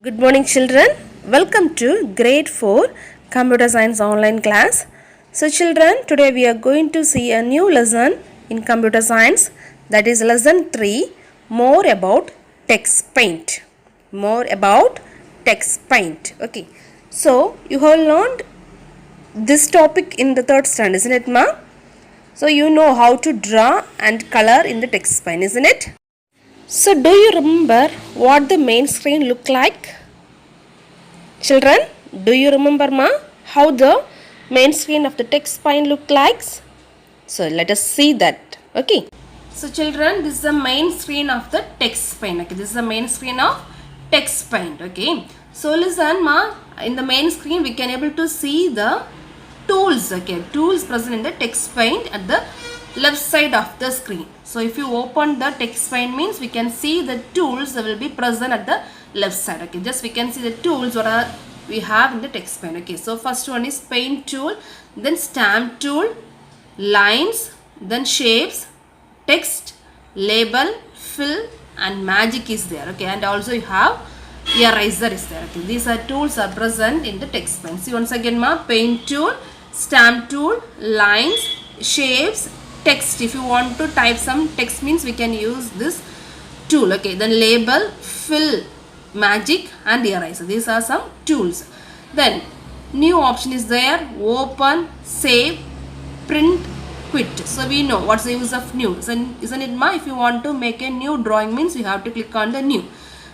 Good morning, children. Welcome to grade 4 computer science online class. So children, today we are going to see a new lesson in computer science, that is lesson 3, more about text paint. More about text paint. Okay. So you have learned this topic in the third standard, isn't it, ma? So you know how to draw and color in the text paint, isn't it? So do you remember what the main screen looked like? Children, do you remember, ma, how the main screen of the text paint looked like? So let us see that. Okay. So children, this is the main screen of the text paint. Okay, this is the main screen of text paint. Okay. So listen, ma, in the main screen we can able to see the tools. Okay, tools present in the text paint at the left side of the screen. So if you open the text paint means we can see the tools that will be present at the left side. Okay, just we can see the tools what are we have in the text paint. Okay, so first one is paint tool, then stamp tool, lines, then shapes, text, label, fill and magic is there. Okay, and also you have eraser is there. Okay, these are tools are present in the text paint. See once again, ma, paint tool, stamp tool, lines, shapes, text. If you want to type some text means we can use this tool. Okay, then label, fill, magic and eraser. These are some tools. Then new option is there, open, save, print, quit. So we know what's the use of new, isn't it, ma? If you want to make a new drawing means you have to click on the new.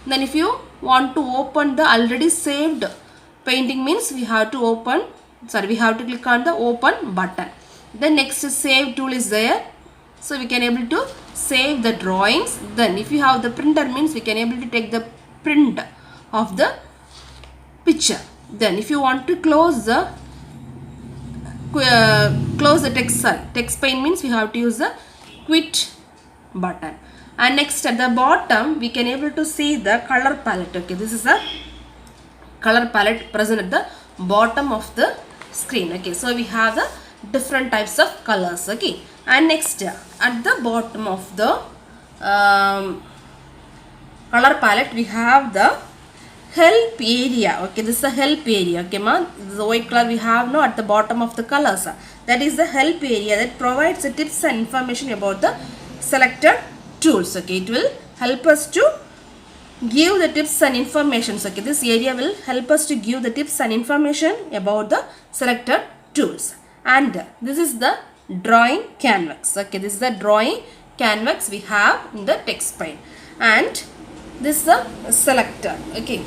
Then if you want to open the already saved painting means we have to click on the open button. The next save tool is there, so we can able to save the drawings. Then if you have the printer means we can able to take the print of the picture. Then if you want to close the text paint means we have to use the quit button. And next at the bottom we can able to see the color palette. Okay, this is a color palette present at the bottom of the screen. Okay, so we have the different types of colors. Okay, and next at the bottom of the color palette we have the help area. Okay, this is the help area. Okay, ma, this is the white color we have now at the bottom of the colors. That is the help area that provides the tips and information about the selected tools. Okay, it will help us to give the tips and information. Okay, this area will help us to give the tips and information about the selected tools. And this is the drawing canvas. Okay, this is the drawing canvas we have in the text paint. And this is the selector. Okay,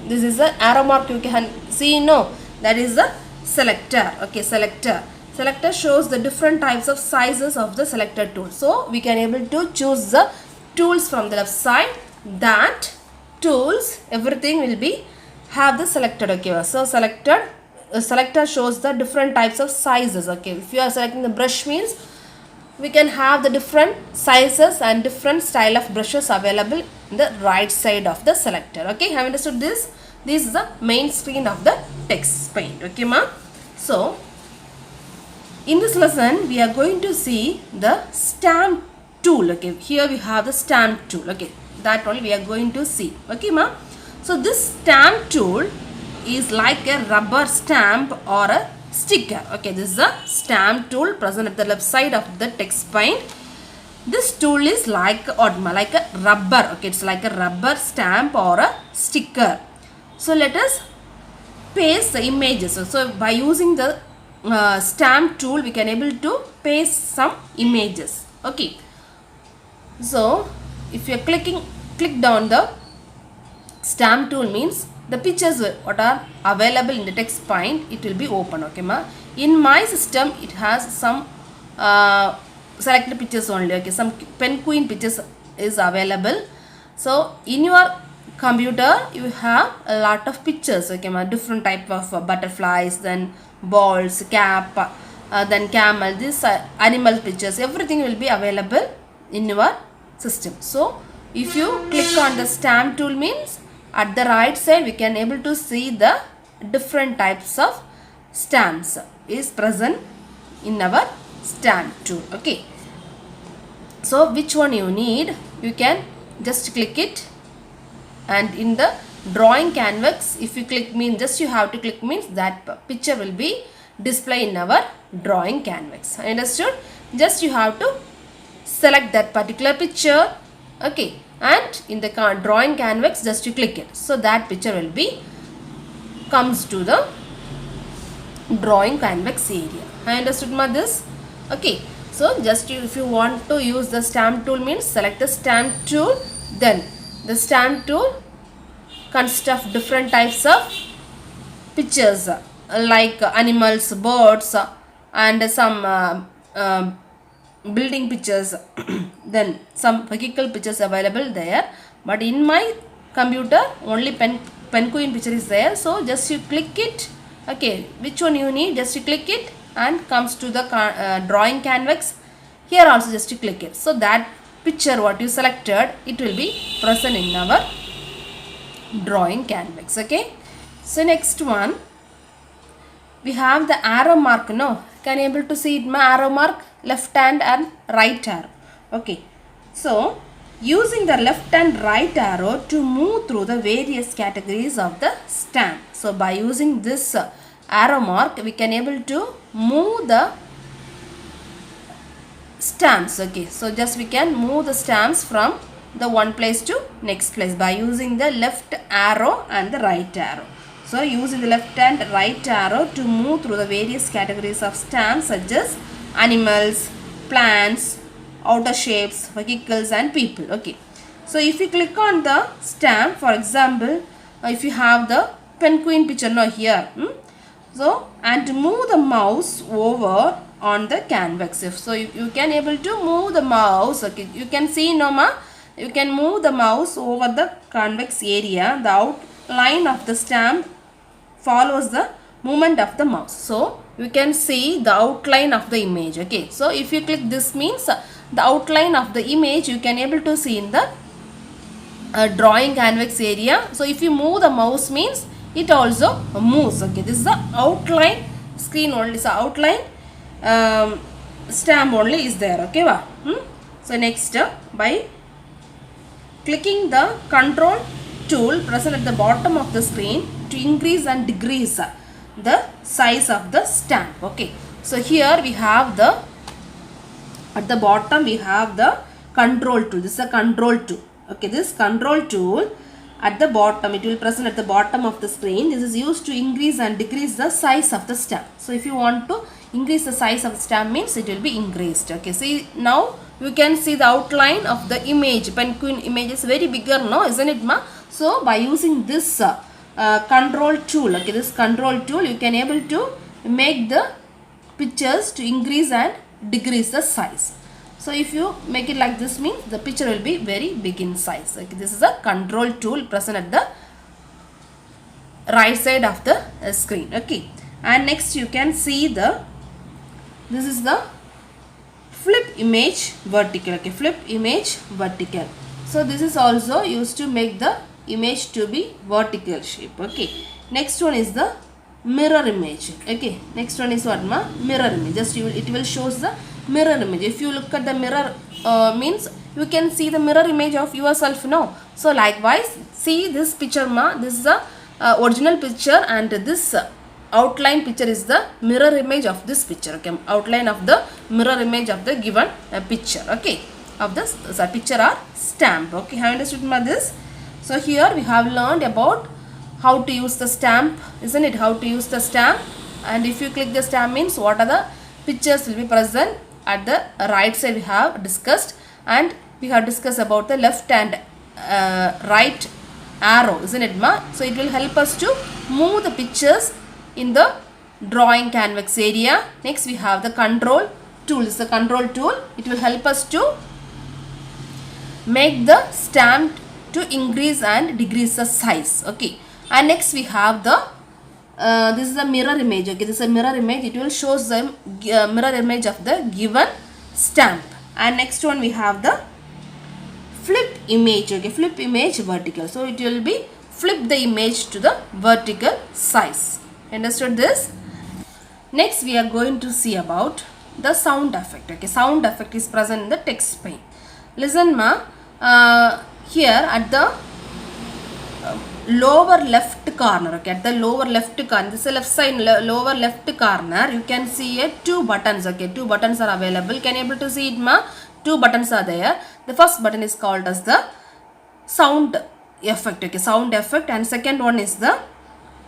this is the arrow mark you can see, no, that is the selector. Okay, selector shows the different types of sizes of the selected tool. So we can able to choose the tools from the left side. That tools everything will be have the selected. Okay, so selector shows the different types of sizes. Okay, if you are selecting the brush means we can have the different sizes and different style of brushes available in the right side of the selector. Okay, have you understood this? This is the main screen of the text paint. Okay, ma. So in this lesson we are going to see the stamp tool. Okay, here we have the stamp tool. Okay, that only we are going to see. Okay, ma. So this stamp tool is like a rubber stamp or a sticker. Okay, this is a stamp tool present at the left side of the text paint. This tool is like a rubber. Okay, it's like a rubber stamp or a sticker. So let us paste the images. So by using the stamp tool we can able to paste some images. Okay, so if you are click down the stamp tool means the pictures what are available in the text paint, it will be open. Okay, ma. In my system it has some selected pictures only. Okay, some penguin pictures is available. So in your computer you have a lot of pictures. Okay, ma. Different type of butterflies, then balls, cap, then camel, this animal pictures, everything will be available in your system. So if you click on the stamp tool means at the right side we can able to see the different types of stamps is present in our stamp tool. Okay, so which one you need, you can just click it and in the drawing canvas, if you click means just you have to click means that picture will be displayed in our drawing canvas. Understood? Just you have to select that particular picture, okay, and in the drawing canvas just you click it, so that picture will be comes to the drawing canvas area. I understood this? Okay, so just if you want to use the stamp tool means select the stamp tool. Then the stamp tool consists of different types of pictures like animals, birds, and some building pictures. Then some vehicle pictures available there, but in my computer only penguin picture is there, so just you click it. Okay, which one you need, just you click it and comes to the drawing canvas. Here also just you click it, so that picture what you selected, it will be present in our drawing canvas. Okay, so next one we have the arrow mark. No, can you able to see it? My arrow mark, left hand and right arrow. Okay, so using the left and right arrow to move through the various categories of the stamp. So by using this arrow mark, we can able to move the stamps. Okay, so just we can move the stamps from the one place to next place by using the left arrow and the right arrow. So using the left and right arrow to move through the various categories of stamps such as animals, plants, outer shapes, vehicles and people. Okay, so if you click on the stamp, for example, if you have the penguin picture now here, so and to move the mouse over on the canvas. So you can able to move the mouse. Okay, you can see Noma, you can move the mouse over the canvas area. The outline of the stamp follows the movement of the mouse, so you can see the outline of the image. Okay, so if you click this means the outline of the image you can able to see in the drawing canvas area. So if you move the mouse means it also moves. Okay, this is the outline screen only, so outline stamp only is there. Okay, so next by clicking the control tool present at the bottom of the screen to increase and decrease the size of the stamp. Okay, so here we have the at the bottom we have the control tool. This is a control tool. Okay, this control tool at the bottom, it will present at the bottom of the screen. This is used to increase and decrease the size of the stamp. So if you want to increase the size of the stamp means it will be increased. Okay, see now you can see the outline of the image. Penguin image is very bigger now, isn't it, ma? So by using this control tool, okay, this control tool, you can able to make the pictures to increase and decrease the size. So if you make it like this means the picture will be very big in size. Okay, this is a control tool present at the right side of the screen. Okay, and next you can see this is the flip image vertical. Okay, flip image vertical. So this is also used to make the image to be vertical shape. Okay, next one is the mirror image. Okay, next one is what, ma? Mirror image. Just it will shows the mirror image. If you look at the mirror means you can see the mirror image of yourself now. So likewise, see this picture, ma, this is the original picture and this outline picture is the mirror image of this picture. Okay, outline of the mirror image of the given picture. Okay, of this picture or stamp. Okay, have you understood this? So here we have learned about how to use the stamp, isn't it? How to use the stamp, and if you click the stamp means what are the pictures will be present at the right side we have discussed, and we have discussed about the left and right arrow, isn't it, ma? So it will help us to move the pictures in the drawing canvas area. Next we have the control tool. This is the control tool. It will help us to make the stamp to increase and decrease the size. Okay, and next we have the this is a mirror image. Okay, this is a mirror image. It will shows the mirror image of the given stamp. And next one we have the flip image. Okay, flip image vertical. So it will be flip the image to the vertical size. Understood this? Next we are going to see about the sound effect. Okay, sound effect is present in the text pane. Listen, ma. Here at the lower left corner, okay, at the lower left corner, this is left side, lower left corner, you can see a two buttons, okay, two buttons are available. Can you able to see it, ma? Two buttons are there. The first button is called as the sound effect, okay, sound effect, and second one is the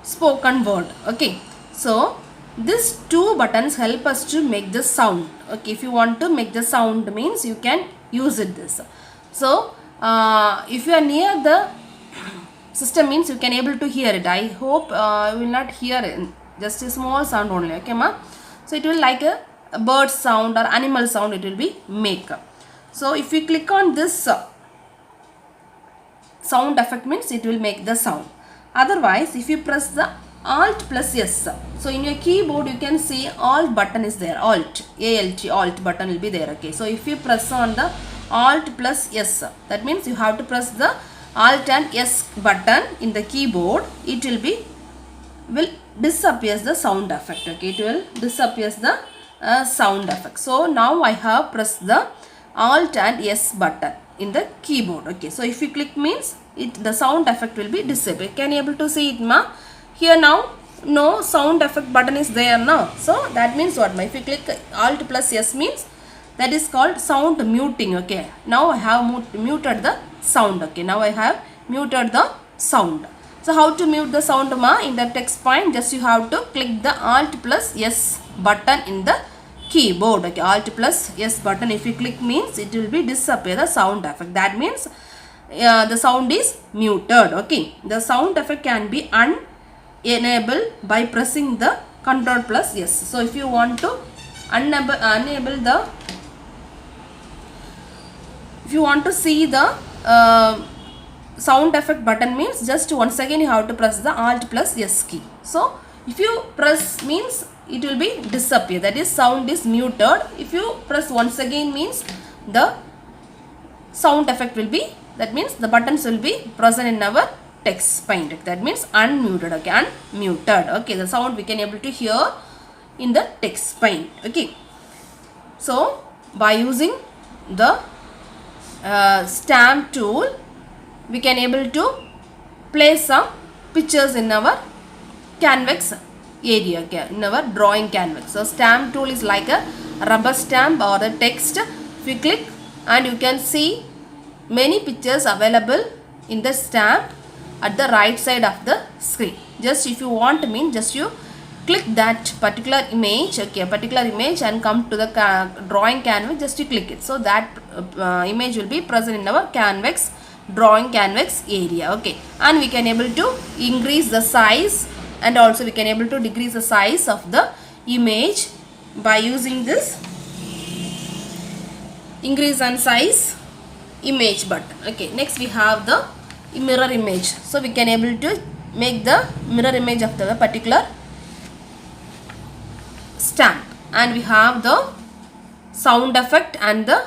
spoken word, okay. So these two buttons help us to make the sound, okay. If you want to make the sound means you can use it this. So if you are near the system means you can able to hear it. I hope you will not hear it, just a small sound only, okay ma. So it will like a bird sound or animal sound it will be make. So if you click on this sound effect means it will make the sound. Otherwise if you press the alt plus S, so in your keyboard you can see alt button is there, alt, alt, alt button will be there, okay. So if you press on the alt plus S, that means you have to press the alt and S button in the keyboard, it will disappears the sound effect, okay. It will disappears the sound effect. So now I have pressed the alt and S button in the keyboard, okay. So if you click means the sound effect will be disabled. Can you able to see it, ma? Here now no sound effect button is there now. So that means what, ma? If you click alt plus S means that is called sound muting, okay. Now I have muted the sound, okay. Now I have muted the sound. So how to mute the sound, ma? In the text point just you have to click the alt plus S button in the keyboard, okay. Alt plus S button if you click means it will be disappear the sound effect. That means the sound is muted, okay. The sound effect can be enabled by pressing the Ctrl plus S. So if you want to enable the, if you want to see the sound effect button means just once again you have to press the alt plus S key. So if you press means it will be disappear, that is sound is muted. If you press once again means the sound effect will be, that means the buttons will be present in our text pane, that means unmuted, okay, unmuted, okay. The sound we can able to hear in the text pane, okay. So by using the stamp tool we can able to place some pictures in our canvas area, okay, in our drawing canvas. So stamp tool is like a rubber stamp or the text. If you click and you can see many pictures available in the stamp at the right side of the screen. Just if you want mean just you click that particular image, okay, particular image, and come to the drawing canvas, just you click it. So that image will be present in our canvas, drawing canvas area, okay. And we can able to increase the size and also we can able to decrease the size of the image by using this increase and size image button, okay. Next we have the mirror image. So we can able to make the mirror image of the particular stamp, and we have the sound effect and the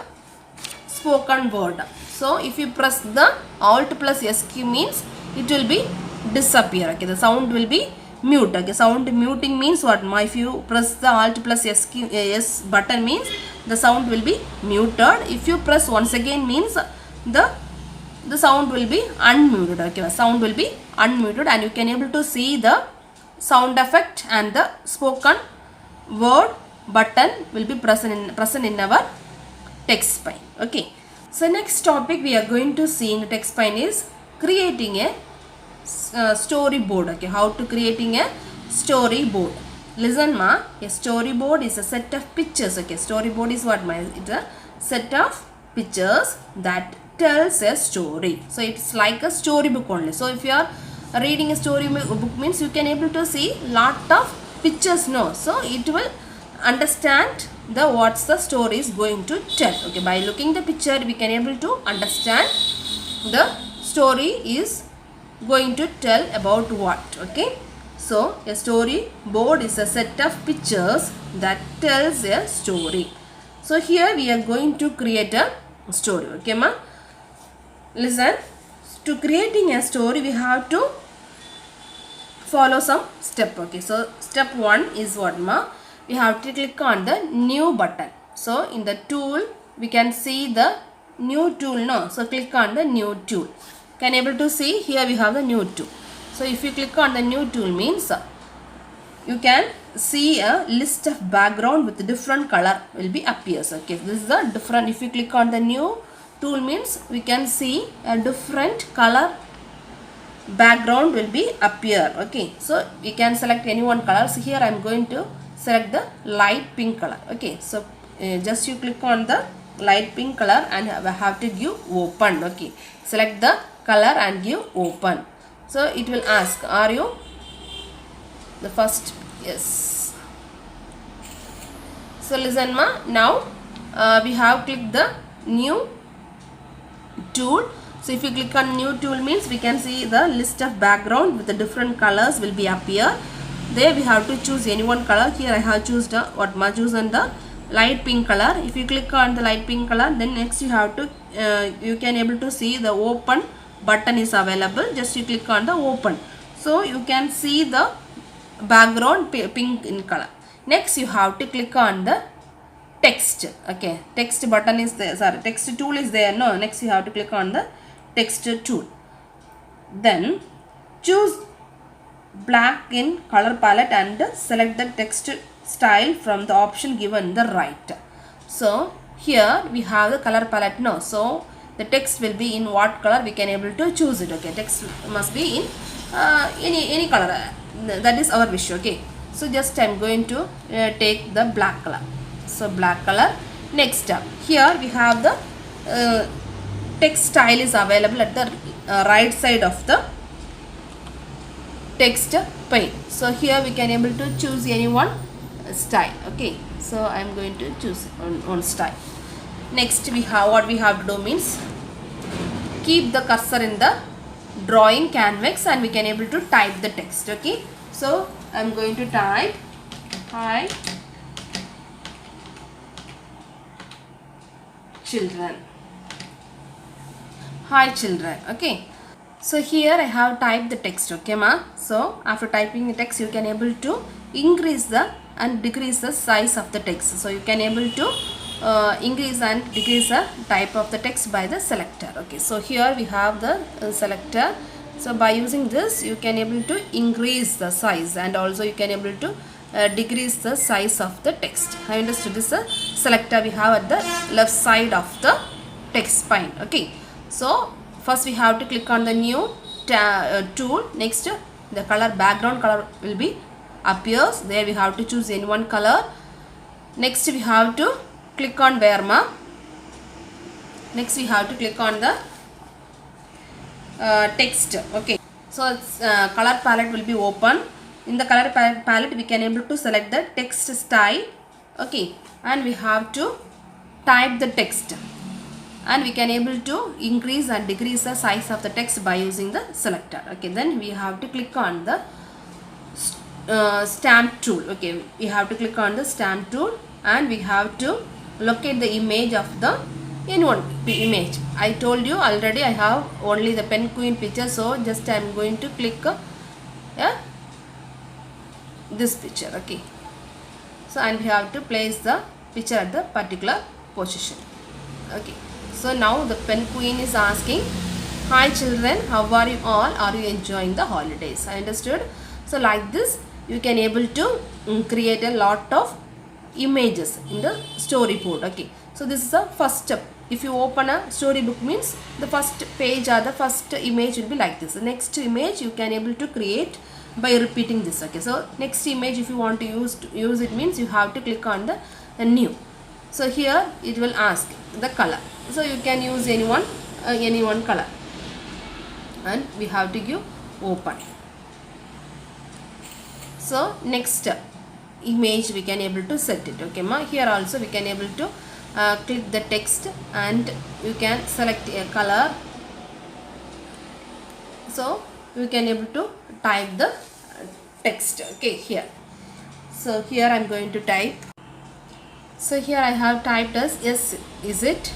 spoken word. So if you press the alt plus S key means it will be disappear, okay. The sound will be mute, okay. Sound muting means what, ma? If you press the alt plus S key, S button means the sound will be muted. If you press once again means the sound will be unmuted, okay. Sound will be unmuted, and you can able to see the sound effect and the spoken word button will be present in our text pane, okay. So next topic we are going to see in the text pane is creating a storyboard, okay. How to creating a storyboard. Listen, ma, a storyboard is a set of pictures, okay. Storyboard is what, ma? It's a set of pictures that tells a story. So it's like a storybook only. So if you are reading a story book means you can able to see lot of pictures, no. So it will understand the what's the story is going to tell, okay. By looking the picture we can able to understand the story is going to tell about what, okay. So a storyboard is a set of pictures that tells a story. So here we are going to create a story, okay, ma. Listen, to creating a story we have to follow some step, okay. So step 1 is what, ma? We have to click on the new button. So in the tool we can see the new tool, no. So click on the new tool. Can able to see here we have the new tool. So if you click on the new tool means you can see a list of background with different color will be appears. Okay, this is a different. If you click on the new tool means we can see a different color background will be appear. Okay, so we can select any one color. So here I am going to select the light pink color. Okay, so just you click on the light pink color and have to give open. Okay, select the color and give open. So it will ask, are you the first? Yes. So listen ma, now we have clicked the new tool. So if you click on new tool means we can see the list of background with the different colors will be appear. There we have to choose any one color. Here I have chosen chosen the light pink color. If you click on the light pink color, then next you have to you can able to see the open button is available. Just you click on the open, so you can see the background pink in color. Next you have to click on the text. Okay, text button is there, sorry, text tool is there. No, next you have to click on the text tool. Then choose black in color palette and select the text style from the option given the right. So here we have the color palette now, so the text will be in what color we can able to choose it. Okay, text must be in any color, that is our wish. Okay, so just I am going to take the black color. So black color. Next here we have the text style is available at the right side of the text pane. So here we can able to choose any one style. Okay, so I am going to choose on style. Next we have, what we have to do means keep the cursor in the drawing canvas and we can able to type the text. Okay, so I am going to type hi children. Hi children. Okay, so here I have typed the text. Okay ma, so after typing the text you can able to increase the and decrease the size of the text. So you can able to increase and decrease the type of the text by the selector. Okay, so here we have the selector. So by using this you can able to increase the size and also you can able to decrease the size of the text. I understood this selector we have at the left side of the text pane. Okay, so first we have to click on the new tool. Next the color background color will be appears. There we have to choose any one color. Next we have to click on Verma. Next we have to click on the text. Okay, so it's, color palette will be open. In the color palette we can able to select the text style. Okay, and we have to type the text and we can able to increase and decrease the size of the text by using the selector. Okay, then we have to click on the stamp tool. Okay, we have to click on the stamp tool and we have to locate the image of the one image. I told you already I have only the penguin picture, so just I am going to click this picture. Okay, so and we have to place the picture at the particular position. Okay, so now the penguin is asking, hi children, how are you all? Are you enjoying the holidays? I understood. So like this you can able to create a lot of images in the storyboard. Okay, so this is the first step. If you open a storybook means the first page or the first image will be like this. The next image you can able to create by repeating this. Okay, so next image if you want to use it means you have to click on the new. So here it will ask the color, so you can use any one color and we have to give open. So next image we can able to set it. Okay ma, here also we can able to click the text and you can select a color. So you can able to type the text. Okay, here, so here I am going to type. So here I have typed as yes is it.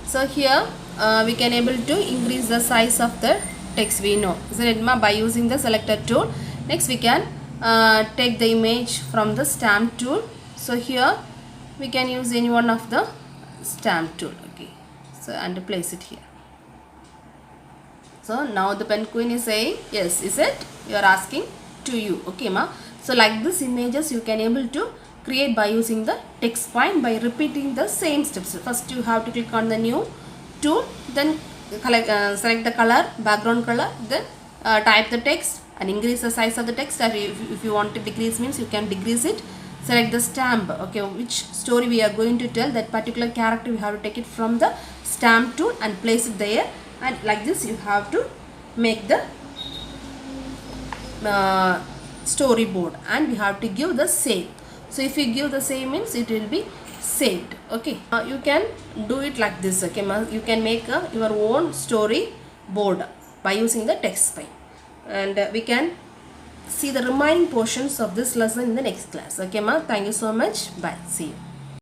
So here we can able to increase the size of the text, we know, isn't it ma, by using the selector tool. Next we can take the image from the stamp tool. So here we can use any one of the stamp tool. Okay, so and place it here. So now the penguin is saying yes, is it? You are asking to you. Okay ma. So like this images you can able to create by using the text point by repeating the same steps. First you have to click on the new tool, then select the color, background color, then type the text and increase the size of the text. Or if you want to decrease means you can decrease it. Select the stamp. Okay, which story we are going to tell, that particular character we have to take it from the stamp tool and place it there, and like this you have to make the storyboard, and we have to give the save. So if you give the save means it will be saved. Okay, you can do it like this. Okay, you can make your own story board by using the text file, and we can see the remaining portions of this lesson in the next class. Okay ma, thank you so much, bye, see you.